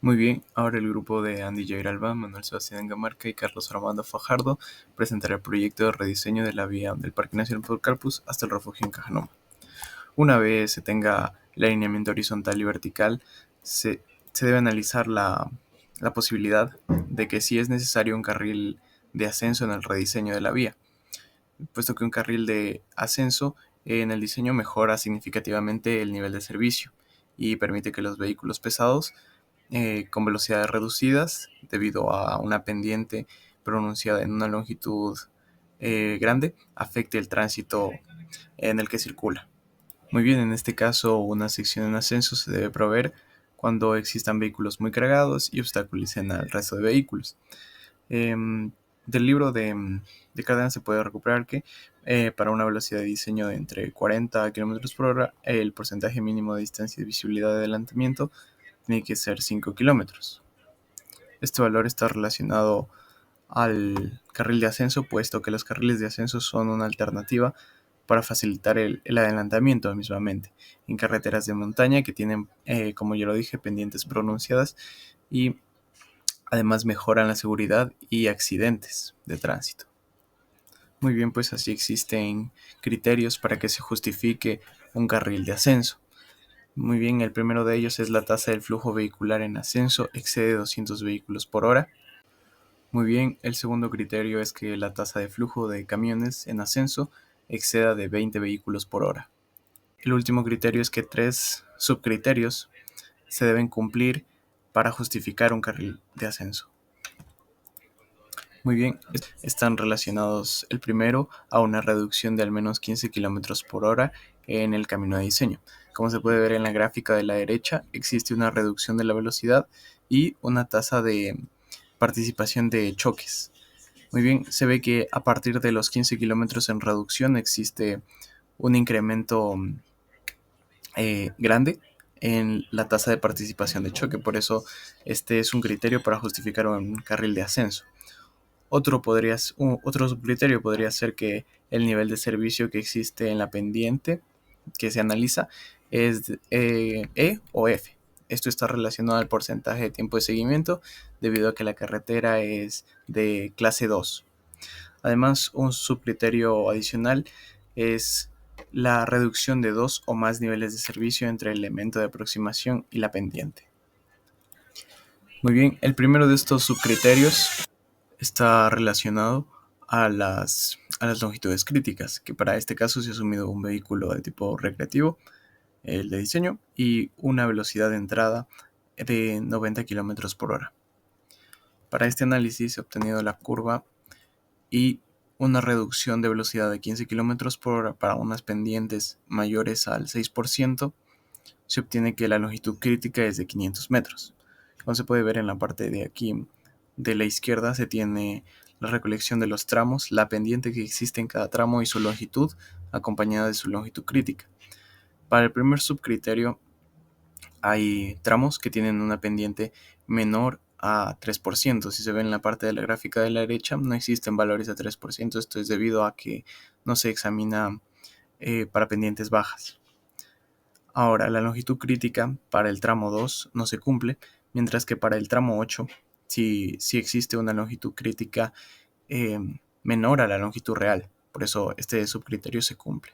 Muy bien, ahora el grupo de Andy Jair Alba, Manuel Sebastián Gamarca y Carlos Armando Fajardo presentará el proyecto de rediseño de la vía del Parque Nacional Policarpus hasta el refugio en Cajanoma. Una vez se tenga el alineamiento horizontal y vertical, se debe analizar la posibilidad de que si es necesario un carril de ascenso en el rediseño de la vía, puesto que un carril de ascenso en el diseño mejora significativamente el nivel de servicio y permite que los vehículos pesados con velocidades reducidas debido a una pendiente pronunciada en una longitud grande afecte el tránsito en el que circula. Muy bien, en este caso una sección en ascenso se debe proveer cuando existan vehículos muy cargados y obstaculicen al resto de vehículos. Del libro de Cárdenas se puede recuperar que para una velocidad de diseño de entre 40 km por hora, el porcentaje mínimo de distancia de visibilidad de adelantamiento tiene que ser 5 kilómetros. Este valor está relacionado al carril de ascenso, puesto que los carriles de ascenso son una alternativa para facilitar el adelantamiento mismamente en carreteras de montaña que tienen, como yo lo dije, pendientes pronunciadas y además mejoran la seguridad y accidentes de tránsito. Muy bien, pues así existen criterios para que se justifique un carril de ascenso. Muy bien, el primero de ellos es la tasa del flujo vehicular en ascenso excede 200 vehículos por hora. Muy bien, el segundo criterio es que la tasa de flujo de camiones en ascenso exceda de 20 vehículos por hora. El último criterio es que tres subcriterios se deben cumplir para justificar un carril de ascenso. Muy bien, están relacionados el primero a una reducción de al menos 15 km por hora en el camino de diseño. Como se puede ver en la gráfica de la derecha, existe una reducción de la velocidad y una tasa de participación de choques. Muy bien, se ve que a partir de los 15 kilómetros en reducción existe un incremento grande en la tasa de participación de choque, por eso este es un criterio para justificar un carril de ascenso. Otro subcriterio podría ser que el nivel de servicio que existe en la pendiente que se analiza es E o F. Esto está relacionado al porcentaje de tiempo de seguimiento debido a que la carretera es de clase 2. Además, un subcriterio adicional es la reducción de dos o más niveles de servicio entre el elemento de aproximación y la pendiente. Muy bien, el primero de estos subcriterios está relacionado a las longitudes críticas, que para este caso se ha asumido un vehículo de tipo recreativo, el de diseño, y una velocidad de entrada de 90 km por hora. Para este análisis se ha obtenido la curva y una reducción de velocidad de 15 km por hora para unas pendientes mayores al 6%, se obtiene que la longitud crítica es de 500 metros. Como se puede ver en la parte de aquí de la izquierda se tiene la recolección de los tramos, la pendiente que existe en cada tramo y su longitud, acompañada de su longitud crítica. Para el primer subcriterio hay tramos que tienen una pendiente menor a 3%. Si se ve en la parte de la gráfica de la derecha, no existen valores de 3%. Esto es debido a que no se examina para pendientes bajas. Ahora, la longitud crítica para el tramo 2 no se cumple, mientras que para el tramo 8 sí existe una longitud crítica eh, menor a la longitud real. Por eso este subcriterio se cumple.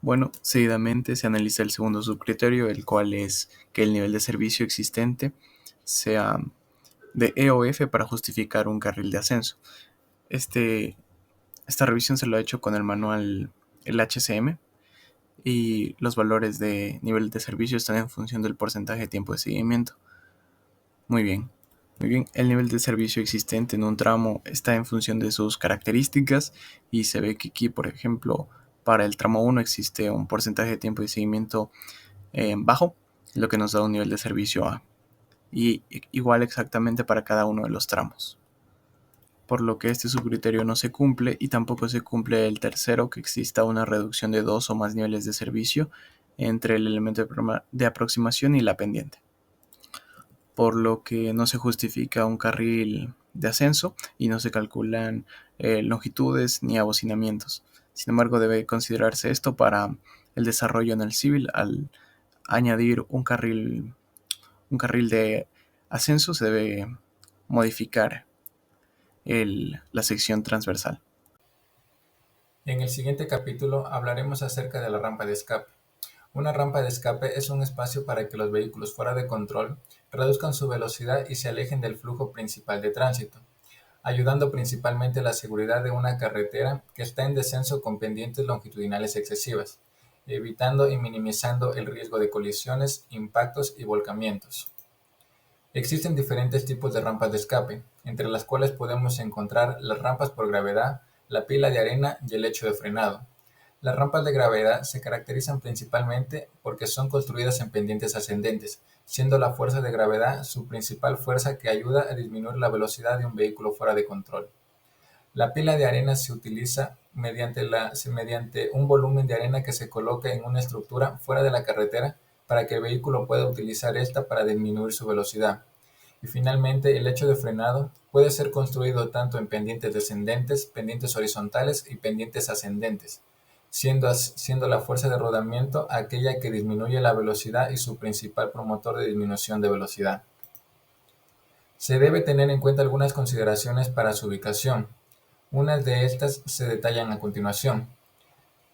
Bueno, seguidamente se analiza el segundo subcriterio, el cual es que el nivel de servicio existente sea de E o F para justificar un carril de ascenso. Esta revisión se lo ha hecho con el manual, el HCM, y los valores de nivel de servicio están en función del porcentaje de tiempo de seguimiento. Muy bien. Muy bien, el nivel de servicio existente en un tramo está en función de sus características y se ve que aquí, por ejemplo, para el tramo 1 existe un porcentaje de tiempo de seguimiento bajo, lo que nos da un nivel de servicio A, y igual exactamente para cada uno de los tramos. Por lo que este subcriterio no se cumple y tampoco se cumple el tercero, que exista una reducción de dos o más niveles de servicio entre el elemento de aproximación y la pendiente, por lo que no se justifica un carril de ascenso y no se calculan longitudes ni abocinamientos. Sin embargo, debe considerarse esto para el desarrollo en el civil al añadir un carril un carril de ascenso se debe modificar la sección transversal. En el siguiente capítulo hablaremos acerca de la rampa de escape. Una rampa de escape es un espacio para que los vehículos fuera de control reduzcan su velocidad y se alejen del flujo principal de tránsito, ayudando principalmente a la seguridad de una carretera que está en descenso con pendientes longitudinales excesivas, evitando y minimizando el riesgo de colisiones, impactos y volcamientos. Existen diferentes tipos de rampas de escape, entre las cuales podemos encontrar las rampas por gravedad, la pila de arena y el lecho de frenado. Las rampas de gravedad se caracterizan principalmente porque son construidas en pendientes ascendentes, siendo la fuerza de gravedad su principal fuerza que ayuda a disminuir la velocidad de un vehículo fuera de control. La pila de arena se utiliza mediante un volumen de arena que se coloca en una estructura fuera de la carretera para que el vehículo pueda utilizar esta para disminuir su velocidad. Y finalmente, el lecho de frenado puede ser construido tanto en pendientes descendentes, pendientes horizontales y pendientes ascendentes, siendo la fuerza de rodamiento aquella que disminuye la velocidad y su principal promotor de disminución de velocidad. Se debe tener en cuenta algunas consideraciones para su ubicación. Unas de estas se detallan a continuación.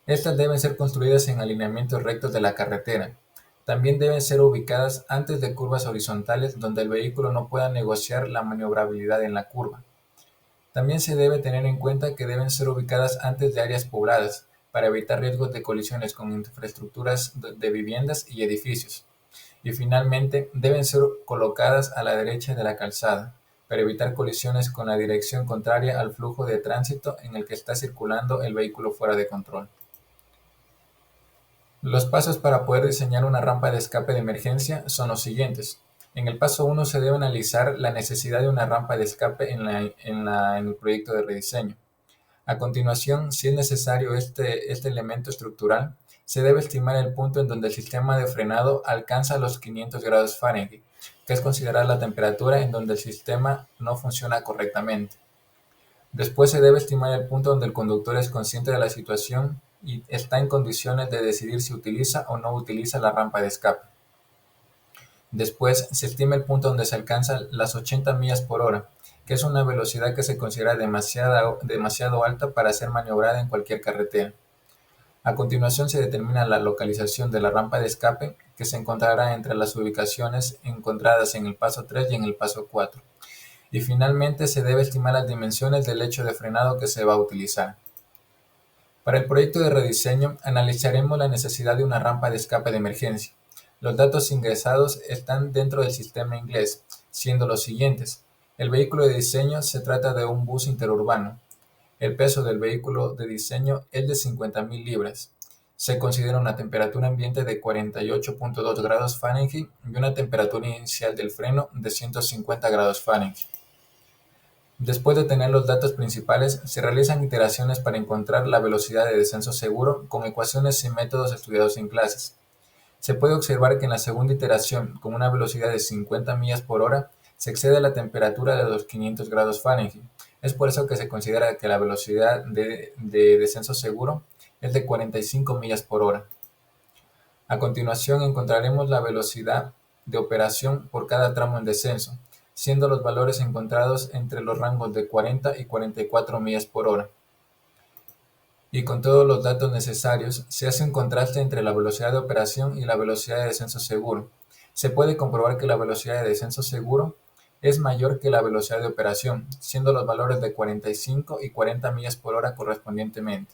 Estas deben ser construidas en alineamientos rectos de la carretera. También deben ser ubicadas antes de curvas horizontales donde el vehículo no pueda negociar la maniobrabilidad en la curva. También se debe tener en cuenta que deben ser ubicadas antes de áreas pobladas para evitar riesgos de colisiones con infraestructuras de viviendas y edificios. Y finalmente, deben ser colocadas a la derecha de la calzada para evitar colisiones con la dirección contraria al flujo de tránsito en el que está circulando el vehículo fuera de control. Los pasos para poder diseñar una rampa de escape de emergencia son los siguientes. En el paso 1 se debe analizar la necesidad de una rampa de escape en el proyecto de rediseño. A continuación, si es necesario este elemento estructural, se debe estimar el punto en donde el sistema de frenado alcanza los 500 grados Fahrenheit, que es considerar la temperatura en donde el sistema no funciona correctamente. Después se debe estimar el punto donde el conductor es consciente de la situación y está en condiciones de decidir si utiliza o no utiliza la rampa de escape. Después se estima el punto donde se alcanzan las 80 millas por hora, que es una velocidad que se considera demasiado alta para ser maniobrada en cualquier carretera. A continuación se determina la localización de la rampa de escape, que se encontrará entre las ubicaciones encontradas en el paso 3 y en el paso 4. Y finalmente se debe estimar las dimensiones del lecho de frenado que se va a utilizar. Para el proyecto de rediseño, analizaremos la necesidad de una rampa de escape de emergencia. Los datos ingresados están dentro del sistema inglés, siendo los siguientes. El vehículo de diseño se trata de un bus interurbano. El peso del vehículo de diseño es de 50.000 libras. Se considera una temperatura ambiente de 48.2 grados Fahrenheit y una temperatura inicial del freno de 150 grados Fahrenheit. Después de tener los datos principales, se realizan iteraciones para encontrar la velocidad de descenso seguro con ecuaciones y métodos estudiados en clases. Se puede observar que en la segunda iteración, con una velocidad de 50 millas por hora, se excede la temperatura de los 500 grados Fahrenheit. Es por eso que se considera que la velocidad de descenso seguro es de 45 millas por hora. A continuación encontraremos la velocidad de operación por cada tramo en descenso, siendo los valores encontrados entre los rangos de 40 y 44 millas por hora. Y con todos los datos necesarios, se hace un contraste entre la velocidad de operación y la velocidad de descenso seguro. Se puede comprobar que la velocidad de descenso seguro es mayor que la velocidad de operación, siendo los valores de 45 y 40 millas por hora correspondientemente.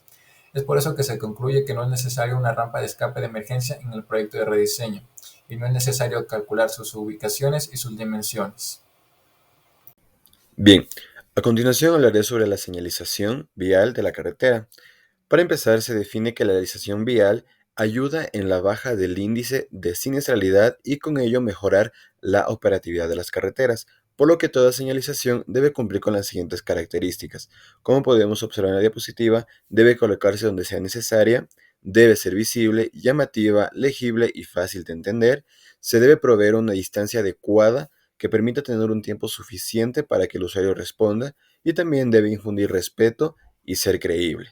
Es por eso que se concluye que no es necesaria una rampa de escape de emergencia en el proyecto de rediseño, y no es necesario calcular sus ubicaciones y sus dimensiones. Bien, a continuación hablaré sobre la señalización vial de la carretera. Para empezar, se define que la señalización vial ayuda en la baja del índice de siniestralidad y con ello mejorar la operatividad de las carreteras, por lo que toda señalización debe cumplir con las siguientes características. Como podemos observar en la diapositiva, debe colocarse donde sea necesaria, debe ser visible, llamativa, legible y fácil de entender, se debe proveer una distancia adecuada que permita tener un tiempo suficiente para que el usuario responda y también debe infundir respeto y ser creíble.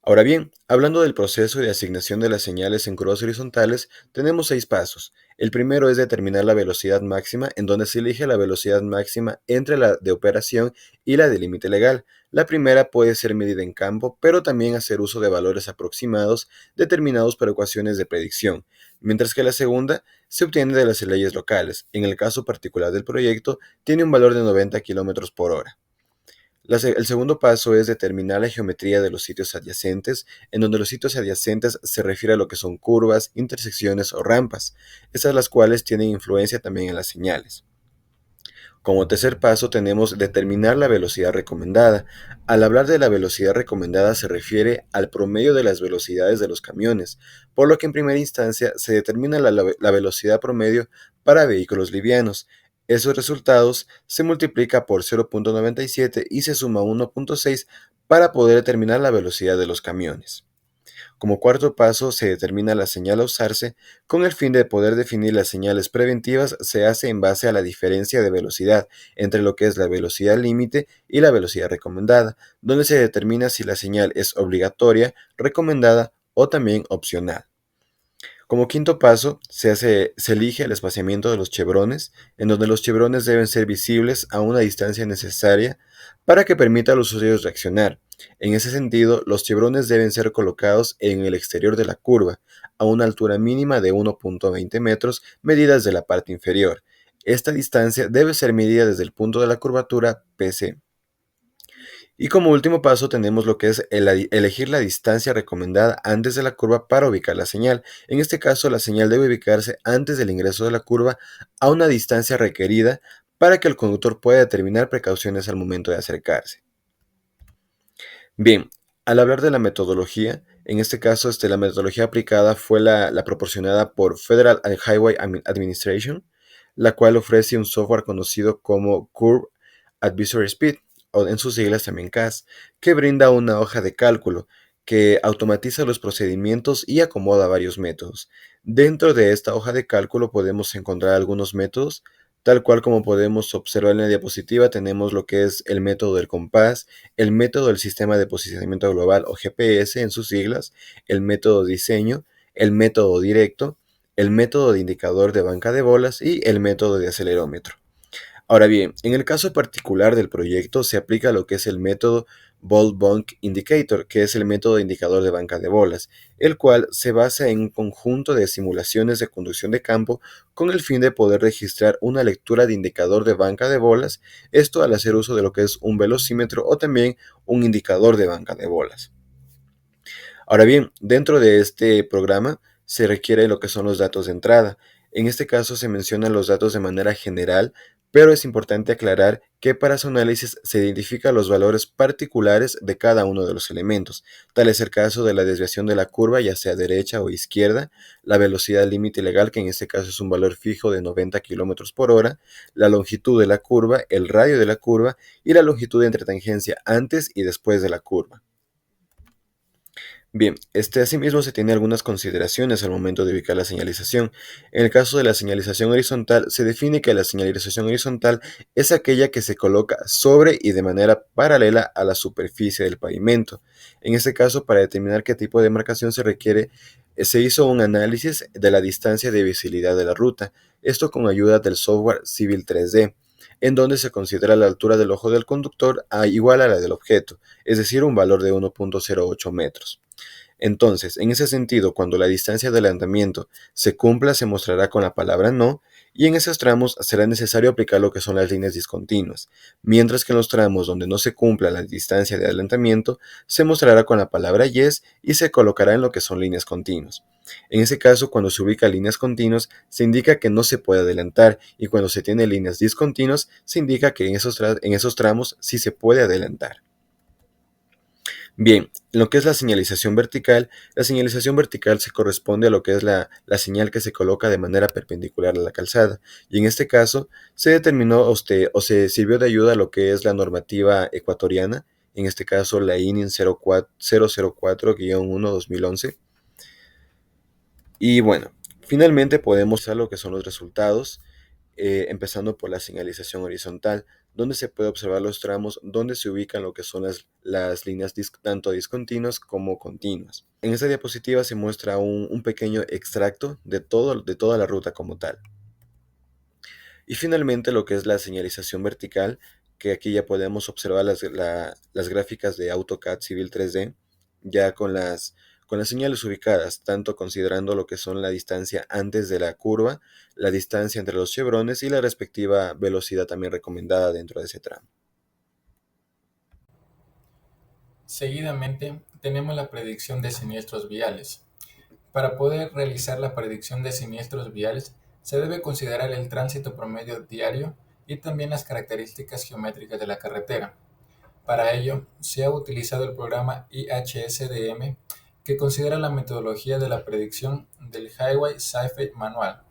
Ahora bien, hablando del proceso de asignación de las señales en curvas horizontales, tenemos 6 pasos. El primero es determinar la velocidad máxima, en donde se elige la velocidad máxima entre la de operación y la de límite legal. La primera puede ser medida en campo, pero también hacer uso de valores aproximados determinados por ecuaciones de predicción, mientras que la segunda se obtiene de las leyes locales. En el caso particular del proyecto, tiene un valor de 90 km/h. El segundo paso es determinar la geometría de los sitios adyacentes, en donde los sitios adyacentes se refiere a lo que son curvas, intersecciones o rampas, estas las cuales tienen influencia también en las señales. Como tercer paso tenemos determinar la velocidad recomendada. Al hablar de la velocidad recomendada se refiere al promedio de las velocidades de los camiones, por lo que en primera instancia se determina la velocidad promedio para vehículos livianos. Esos resultados se multiplica por 0.97 y se suma 1.6 para poder determinar la velocidad de los camiones. Como cuarto paso, se determina la señal a usarse. Con el fin de poder definir las señales preventivas, se hace en base a la diferencia de velocidad entre lo que es la velocidad límite y la velocidad recomendada, donde se determina si la señal es obligatoria, recomendada o también opcional. Como quinto paso, se elige el espaciamiento de los chevrones, en donde los chevrones deben ser visibles a una distancia necesaria para que permita a los usuarios reaccionar. En ese sentido, los chevrones deben ser colocados en el exterior de la curva, a una altura mínima de 1.20 metros medidas de la parte inferior. Esta distancia debe ser medida desde el punto de la curvatura PC. Y como último paso tenemos lo que es elegir la distancia recomendada antes de la curva para ubicar la señal. En este caso, la señal debe ubicarse antes del ingreso de la curva a una distancia requerida para que el conductor pueda determinar precauciones al momento de acercarse. Bien, al hablar de la metodología, en este caso la metodología aplicada fue la proporcionada por Federal Highway Administration, la cual ofrece un software conocido como Curve Advisory Speed, o en sus siglas también CAS, que brinda una hoja de cálculo que automatiza los procedimientos y acomoda varios métodos. Dentro de esta hoja de cálculo podemos encontrar algunos métodos, tal cual como podemos observar en la diapositiva, tenemos lo que es el método del compás, el método del sistema de posicionamiento global o GPS en sus siglas, el método diseño, el método directo, el método de indicador de banca de bolas y el método de acelerómetro. Ahora bien, en el caso particular del proyecto se aplica lo que es el método Ball Bunk Indicator, que es el método de indicador de banca de bolas, el cual se basa en un conjunto de simulaciones de conducción de campo con el fin de poder registrar una lectura de indicador de banca de bolas, esto al hacer uso de lo que es un velocímetro o también un indicador de banca de bolas. Ahora bien, dentro de este programa se requiere lo que son los datos de entrada. En este caso se mencionan los datos de manera general, pero es importante aclarar que para su análisis se identifican los valores particulares de cada uno de los elementos. Tal es el caso de la desviación de la curva, ya sea derecha o izquierda, la velocidad límite legal, que en este caso es un valor fijo de 90 km/h, la longitud de la curva, el radio de la curva y la longitud de entretangencia antes y después de la curva. Bien, asimismo se tiene algunas consideraciones al momento de ubicar la señalización. En el caso de la señalización horizontal, se define que la señalización horizontal es aquella que se coloca sobre y de manera paralela a la superficie del pavimento. En este caso, para determinar qué tipo de marcación se requiere, se hizo un análisis de la distancia de visibilidad de la ruta, esto con ayuda del software Civil 3D, en donde se considera la altura del ojo del conductor igual a la del objeto, es decir, un valor de 1.08 metros. Entonces, en ese sentido, cuando la distancia de adelantamiento se cumpla, se mostrará con la palabra no, y en esos tramos será necesario aplicar lo que son las líneas discontinuas, mientras que en los tramos donde no se cumpla la distancia de adelantamiento, se mostrará con la palabra yes y se colocará en lo que son líneas continuas. En ese caso, cuando se ubica líneas continuas, se indica que no se puede adelantar, y cuando se tiene líneas discontinuas, se indica que en esos tramos sí se puede adelantar. Bien, lo que es la señalización vertical se corresponde a lo que es la señal que se coloca de manera perpendicular a la calzada, y en este caso se determinó o se sirvió de ayuda a lo que es la normativa ecuatoriana, en este caso la ININ 004-1-2011. Y bueno, finalmente podemos ver lo que son los resultados. empezando por la señalización horizontal, donde se puede observar los tramos donde se ubican lo que son las líneas tanto discontinuas como continuas. En esta diapositiva se muestra un pequeño extracto de toda la ruta como tal. Y finalmente lo que es la señalización vertical, que aquí ya podemos observar las gráficas de AutoCAD Civil 3D, ya con las señales ubicadas, tanto considerando lo que son la distancia antes de la curva, la distancia entre los chevrones y la respectiva velocidad también recomendada dentro de ese tramo. Seguidamente, tenemos la predicción de siniestros viales. Para poder realizar la predicción de siniestros viales, se debe considerar el tránsito promedio diario y también las características geométricas de la carretera. Para ello, se ha utilizado el programa IHSDM, que considera la metodología de la predicción del Highway Safety Manual.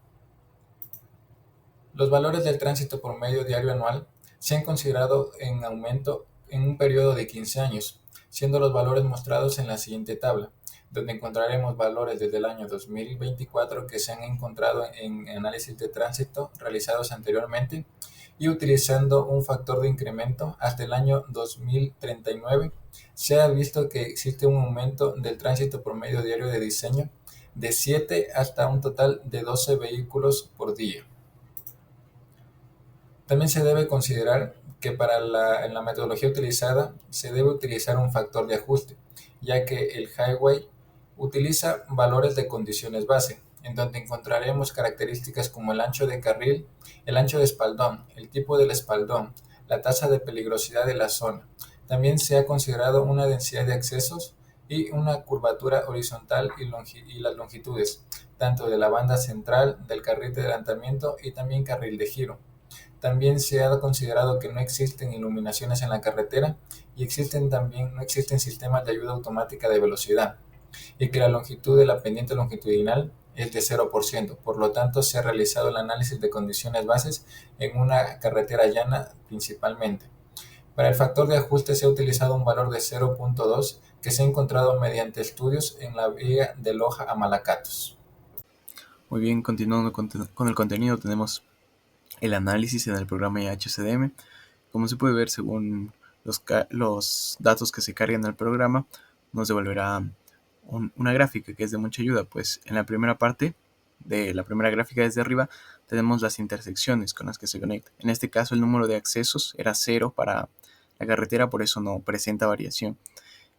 Los valores del tránsito promedio diario anual se han considerado en aumento en un periodo de 15 años, siendo los valores mostrados en la siguiente tabla, donde encontraremos valores desde el año 2024 que se han encontrado en análisis de tránsito realizados anteriormente y utilizando un factor de incremento hasta el año 2039, se ha visto que existe un aumento del tránsito promedio diario de diseño de 7 hasta un total de 12 vehículos por día. También se debe considerar que en la metodología utilizada se debe utilizar un factor de ajuste, ya que el Highway utiliza valores de condiciones base, en donde encontraremos características como el ancho de carril, el ancho de espaldón, el tipo del espaldón, la tasa de peligrosidad de la zona. También se ha considerado una densidad de accesos y una curvatura horizontal y las longitudes, tanto de la banda central, del carril de adelantamiento y también carril de giro. También se ha considerado que no existen iluminaciones en la carretera y no existen sistemas de ayuda automática de velocidad, y que la longitud de la pendiente longitudinal es de 0%. Por lo tanto, se ha realizado el análisis de condiciones bases en una carretera llana principalmente. Para el factor de ajuste se ha utilizado un valor de 0.2 que se ha encontrado mediante estudios en la vía de Loja a Malacatos. Muy bien, continuando con el contenido, tenemos el análisis en el programa IHCDM. Como se puede ver, según los datos que se cargan al programa, nos devolverá una gráfica que es de mucha ayuda, pues en la primera parte de la primera gráfica desde arriba tenemos las intersecciones con las que se conecta. En este caso el número de accesos era 0 para la carretera, por eso no presenta variación.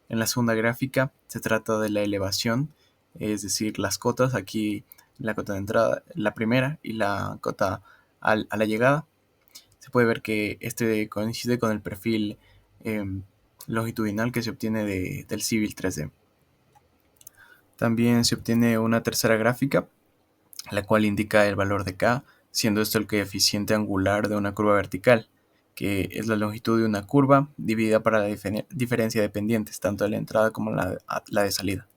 En la segunda gráfica se trata de la elevación, es decir, las cotas. Aquí la cota de entrada, la primera, y la cota a la llegada. Se puede ver que este coincide con el perfil longitudinal que se obtiene del Civil 3D. También se obtiene una tercera gráfica, la cual indica el valor de K, siendo esto el coeficiente angular de una curva vertical, que es la longitud de una curva dividida para la diferencia de pendientes, tanto de la entrada como la de salida.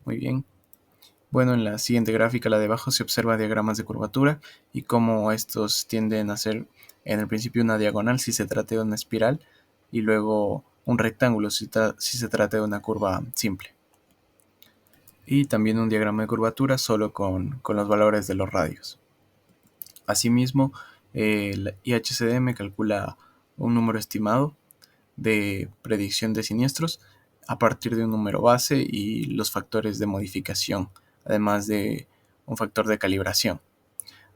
Muy bien. Bueno, en la siguiente gráfica, la de abajo, se observa diagramas de curvatura y cómo estos tienden a ser en el principio una diagonal si se trata de una espiral y luego un rectángulo si se trata de una curva simple. Y también un diagrama de curvatura solo con los valores de los radios. Asimismo, el IHCDM calcula un número estimado de predicción de siniestros a partir de un número base y los factores de modificación, además de un factor de calibración.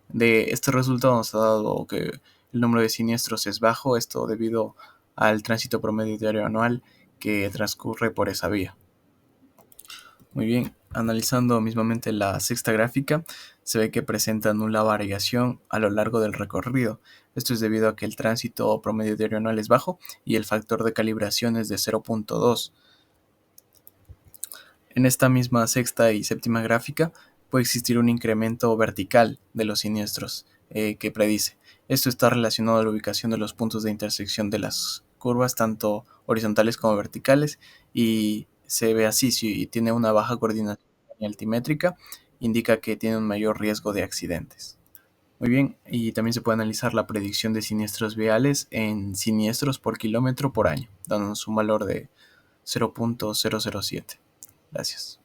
De este resultado nos ha dado que el número de siniestros es bajo, esto debido al tránsito promedio diario anual que transcurre por esa vía. Muy bien, analizando mismamente la sexta gráfica, se ve que presenta nula variación a lo largo del recorrido. Esto es debido a que el tránsito promedio diario anual es bajo y el factor de calibración es de 0.2. En esta misma sexta y séptima gráfica puede existir un incremento vertical de los siniestros que predice. Esto está relacionado a la ubicación de los puntos de intersección de las curvas, tanto horizontales como verticales, y se ve así: si tiene una baja coordinación altimétrica, indica que tiene un mayor riesgo de accidentes. Muy bien, y también se puede analizar la predicción de siniestros viales en siniestros por kilómetro por año, dándonos un valor de 0.007. Gracias.